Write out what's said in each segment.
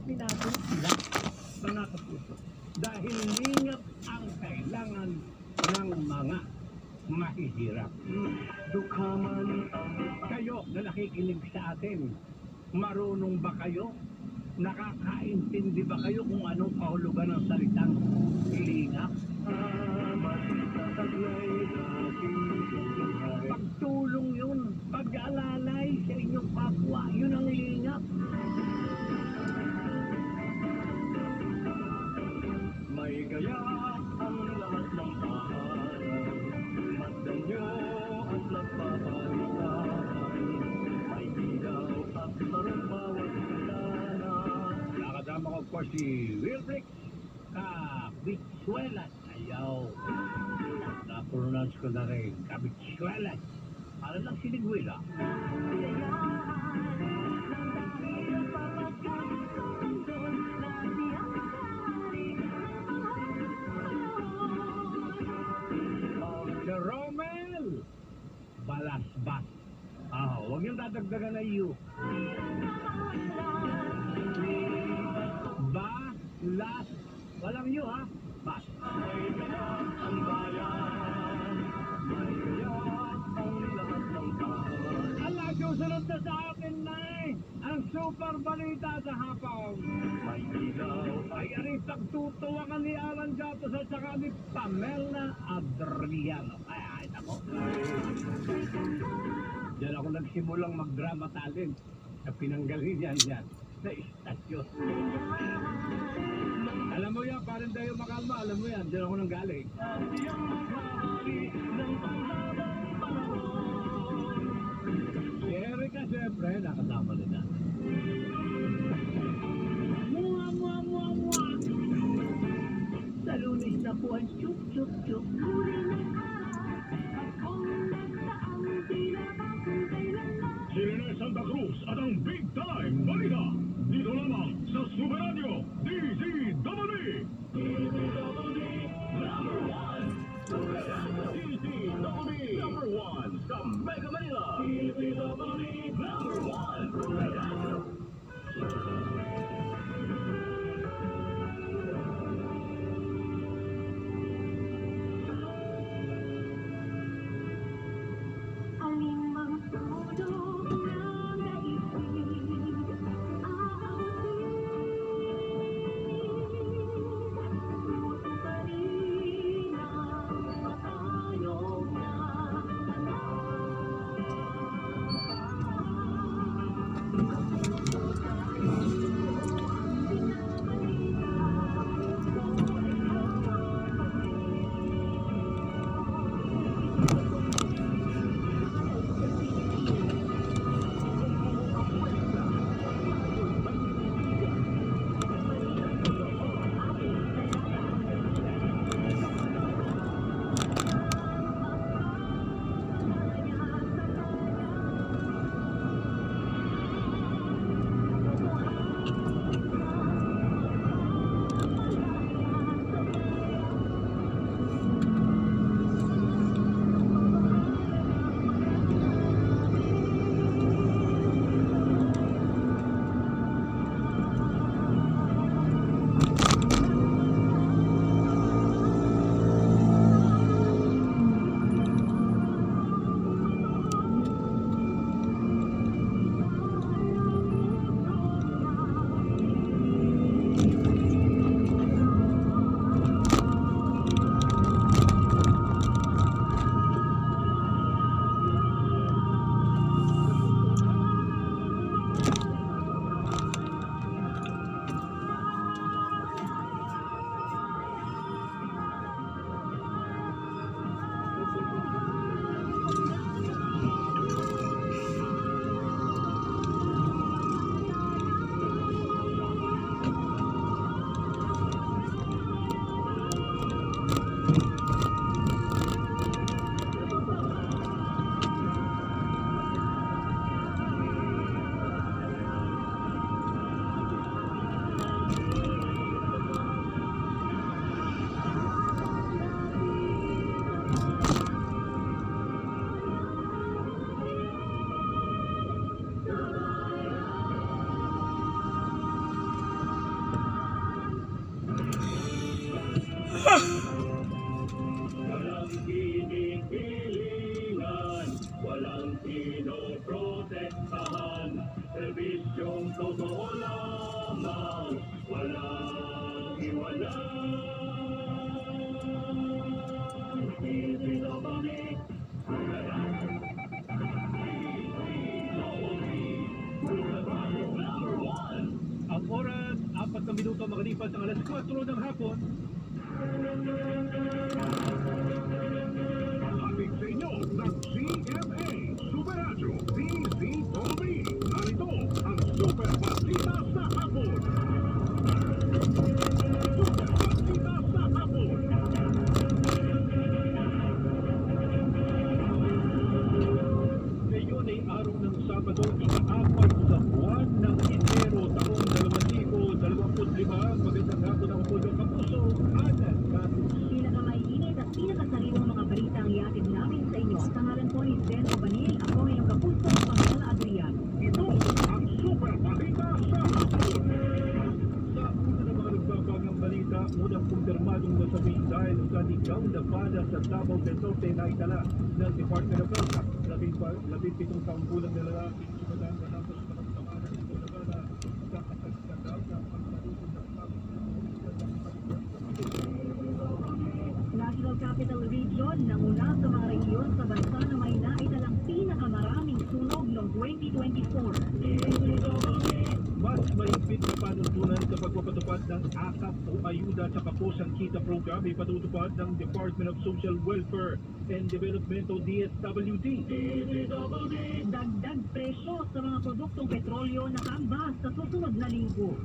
pinatong sila, mga kapuso. Dahil lingap ang kailangan ng mga mahihirap. Kayo na nakikinig sa atin, marunong ba kayo? Nakakaintindi ba kayo kung anong kahulugan ng salitang lingap? Pagtulong yun, pag-alalay sa inyong kapwa, yun ang lingap. May gaya ang lahat ng tahanan, masdan nyo at nagpapalitan, may ilaw at sarang bawat sandana. Nakasama ko po si Wilbrick Kabitsuelas. Ayaw, na-pronounce ko na rin, Kabitsuelas. Para lang sinigwila. Romel Balasbas. Huwag niyong dadagdagan na iyo. Balas. Walang iyo, ha? Bas. May ganap ang bayan. May ganap ang lahat ng bayan. Ala, susunod na sa akin, Nay. Ang super balita sa hapon. May ilaw. Ay aritang tutuwakan ni Alan Gatos at saka ni Pamela Adriano. Ay, nako. Diyan ako nagsimulang mag-drama talent sa pinanggalingan yan sa istasyon. Alam mo yan, parang tayo makalma. Alam mo yan, diyan ako nang galing. Si Erika, siyempre, nakasama rin natin. Sa Lunes na po ang chup-chup-chup. Sirene Santa Cruz at ang Big Time Balita. Dito lamang sa Super Radio DZWD. DZWD number 1. DZWD number 1 sa Mega Manila. DZWD number 1. Walang pinipilingan, walang pinoprotektahan, serbisyong totoo lamang, walang iwanan. DZWD, ang oras, 4 na minuto makalipas ang alas 4 ng hapon. Hatid sa inyo ng CMA Super Radio DZWD. Narito ang Super Balita sa Hapon. Super Balita sa Hapon. Ngayon ay araw ng Sabado, ika-4 sa buwan ng Enero, taong 2025. Magandang hapon ako po yung kapuso, Alan Catus. Pinakamainit at pinakasariwang mga balita ang iatid namin sa inyo. Sa ngalan po ni Ben Obanil, ako ang inyong kapuso, Pamela Adriano. Ito ang Super Balita sa Hapon. Sa una ng mga nagbabagang balita, unang kumpirmadong nasabi dahil sa ligaw na bala sa Davao del Norte na itala ng Department of Health. 17 taong gulang na lalaki, sumadaan matapos panagtamanan ng bala sa kasagsagal ng pagsalubong ng National Capital Region, nanguna sa mga rehiyon sa bansa na may naitalang pinakamaraming sunog noong 2024. Mas mahigpit na panuntunan sa pagpapatupad ng AKAP o Ayuda sa Kapusan Kita Program ay patutupad ng Department of Social Welfare and Development o DSWD. Dagdag presyo sa mga produktong petrolyo na kambas sa susunod na linggo.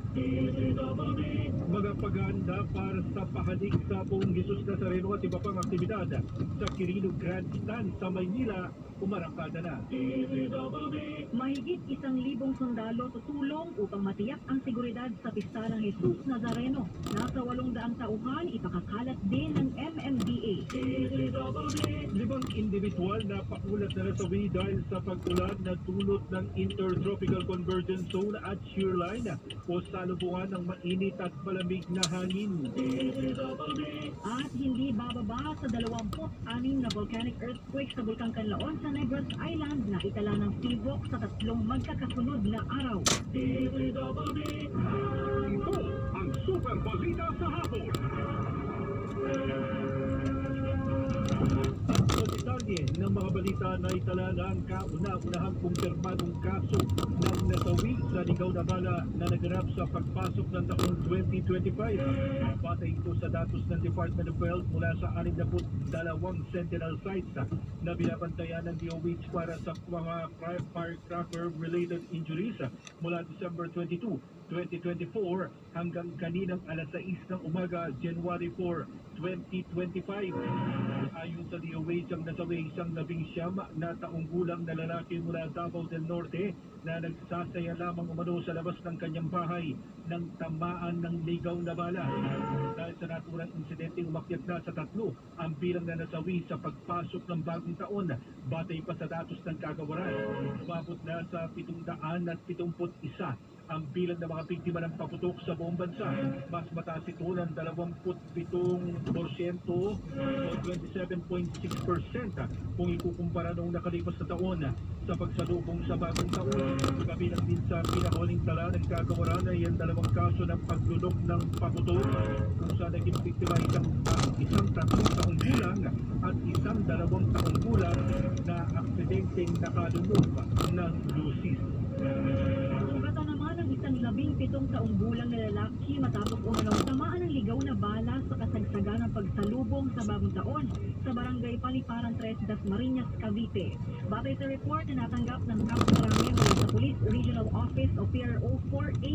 Mga paghahanda para sa pahalig sa Poong Jesus Nazareno at iba pang aktibidad sa Quirino Grandstand sa Maynila, umarangkada na. Mahigit 1,000 sundalo tutulong upang matiyak ang seguridad sa pista ng Jesus Nazareno. Nasa 800 tauhan, ipakakalat din ng MMDA. 5 individual na paulat na nasawi dahil sa pag-ulan na dulot ng Intertropical Convergence Zone at shear line o salubungan ng mainit at malamig na hangin. At hindi bababa sa 26 na volcanic earthquake sa Bulkang Canlaon sa Negros Island na itala ng tibok sa 3 magkakasunod na araw. Ito ang Super Balita sa Hapon. At sa detalye ng mga balita na itala na ang kauna-unahang kumpirmadong kaso ng nasawi sa ligaw na bala na naganap sa pagpasok ng taong 2025. Batay ito sa datos ng Department of Health mula sa 62 sentinel sites na binabantayan ng DOH para sa mga firecracker-related injuries mula December 22, 2024 hanggang kaninang alas 6 ng umaga, January 4, 2025. Ayon sa DOH, ang nasawi isang 19 na taong gulang na lalaki mula Davao del Norte na nagsasaya lamang umano sa labas ng kanyang bahay ng tamaan ng ligaw na bala. Dahil sa naturang insidente, umakyat na sa 3 ang bilang na nasawi sa pagpasok ng bagong taon. Batay pa sa datos ng kagawaran, umabot na sa 771 ang bilang ng mga biktima ng paputok sa buong bansa. Mas mataas ito ng 27% o 27.6% kung ikukumpara noong nakalipas na taon sa pagsalubong sa bagong taon. Kabilang din sa pinakahuling tala ng kagawaran ay ang 2 kaso ng paglulok ng paputok kung saan naging biktima isang 3 taong gulang at isang 2 taong gulang na aksidenteng nakalunok ng lusis. Sugatan naman ang isang 17 taong gulang na lalaki matapos umanong tamaan ng ligaw na bala sa kasagsagan ng pagsalubong sa bagong taon sa barangay Paliparan 3, Dasmariñas, Cavite. Batay sa report na natanggap ng Kapularami mula sa Police Regional Office o PRO 4A,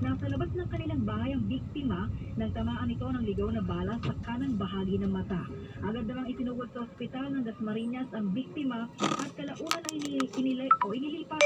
nasa labas ng kanilang bahay ang biktima nang tamaan ito ng ligaw na bala sa kanang bahagi ng mata. Agad namang itinugod sa ospital ng Dasmariñas ang biktima at kalaunan ang inilipat